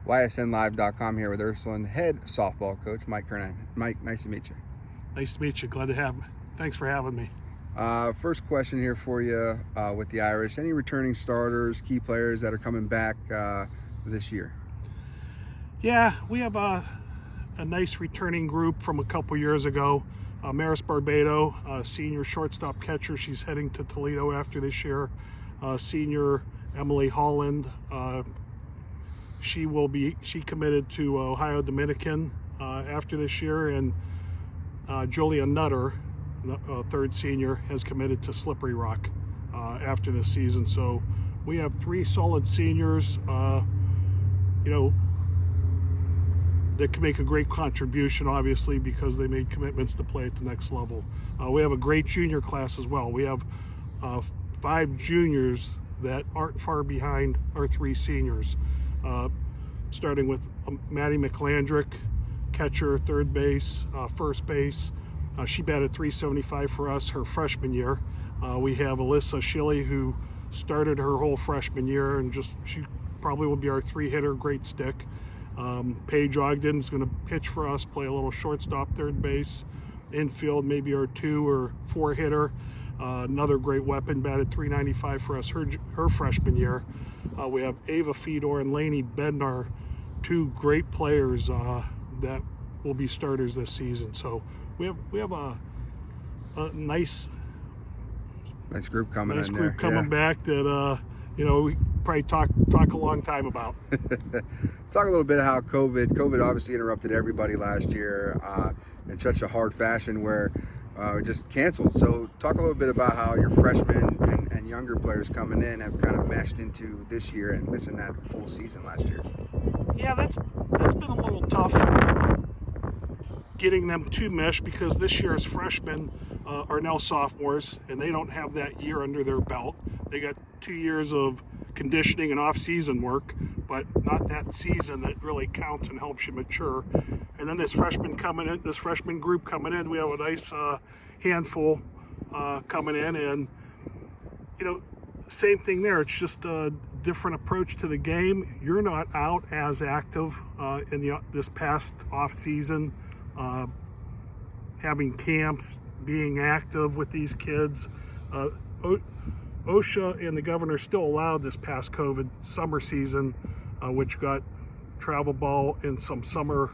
YSNlive.com here with Ursuline head softball coach Mike Kernan. Mike, nice to meet you. Nice to meet you. Glad to have me. Thanks for having me. First question here for you with the Irish. Any returning starters, key players that are coming back this year? Yeah, we have a nice returning group from a couple years ago. Maris Barbato, senior shortstop catcher. She's heading to Toledo after this year. Senior Emily Holland. She committed to Ohio Dominican after this year, and Julia Nutter, third senior, has committed to Slippery Rock after this season. So we have three solid seniors, that can make a great contribution, obviously, because they made commitments to play at the next level. We have a great junior class as well. We have 5 juniors that aren't far behind our 3 seniors. Starting with Maddie McClandrick, catcher, third base, first base. She batted .375 for us her freshman year. We have Alyssa Shilley, who started her whole freshman year, and she probably will be our 3-hitter, great stick. Paige Ogden is going to pitch for us, play a little shortstop, third base, infield, maybe our 2 or 4-hitter. Another great weapon, batted .395 for us her freshman year. We have Ava Fedor and Lainey Bednar, 2 great players that will be starters this season. So we have a nice group coming in there. Back that we probably talk a long time about. Talk a little bit how COVID obviously interrupted everybody last year in such a hard fashion where we just canceled. So talk a little bit about how your freshmen and younger players coming in have kind of meshed into this year and missing that full season last year. Yeah, that's been a little tough getting them to mesh, because this year's freshmen are now sophomores and they don't have that year under their belt. They got 2 years of conditioning and off-season work, but not that season that really counts and helps you mature. And then this freshman group coming in, we have a nice handful coming in, and same thing there. It's just a different approach to the game. You're not out as active in this past off-season, having camps, being active with these kids. OSHA and the governor still allowed this past COVID summer season, which got travel ball and some summer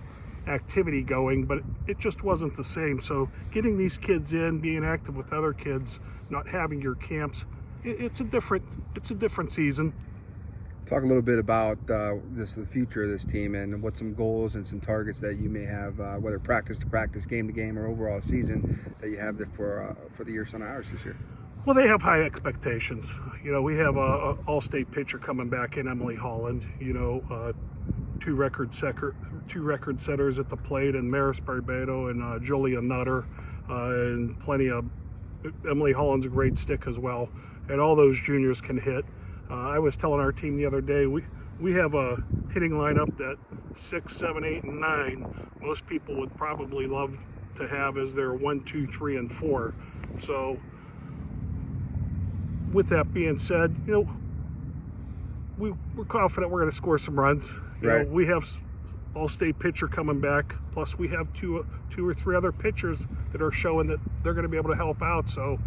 activity going, but it just wasn't the same. So getting these kids in, being active with other kids, not having your camps, it's a different season. Talk a little bit about the future of this team and what some goals and some targets that you may have, whether practice to practice, game to game, or overall season that you have for the YOUNGSTOWN Irish this year. Well, they have high expectations. We have a all-state pitcher coming back in, Emily Holland. 2 record setters at the plate, and Maris Barbato and Julia Nutter, and plenty of Emily Holland's a great stick as well. And all those juniors can hit. I was telling our team the other day, we have a hitting lineup that 6, 7, 8, and 9 most people would probably love to have as their 1, 2, 3, and 4. So with that being said, we're confident we're going to score some runs. Right. We have all-state pitcher coming back, plus we have two or three other pitchers that are showing that they're going to be able to help out. So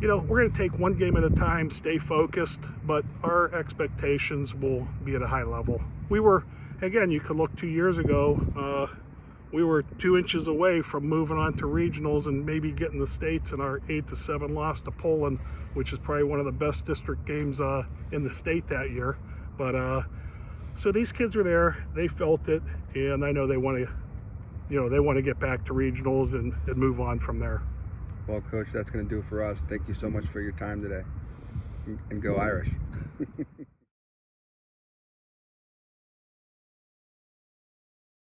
we're going to take one game at a time, stay focused, but our expectations will be at a high level. You could look 2 years ago, we were 2 inches away from moving on to regionals and maybe getting the states in our 8-7 loss to Poland, which is probably one of the best district games in the state that year. But so these kids are there, they felt it, and I know they want to get back to regionals and move on from there. Well, Coach, that's going to do it for us. Thank you so much for your time today. And go Irish.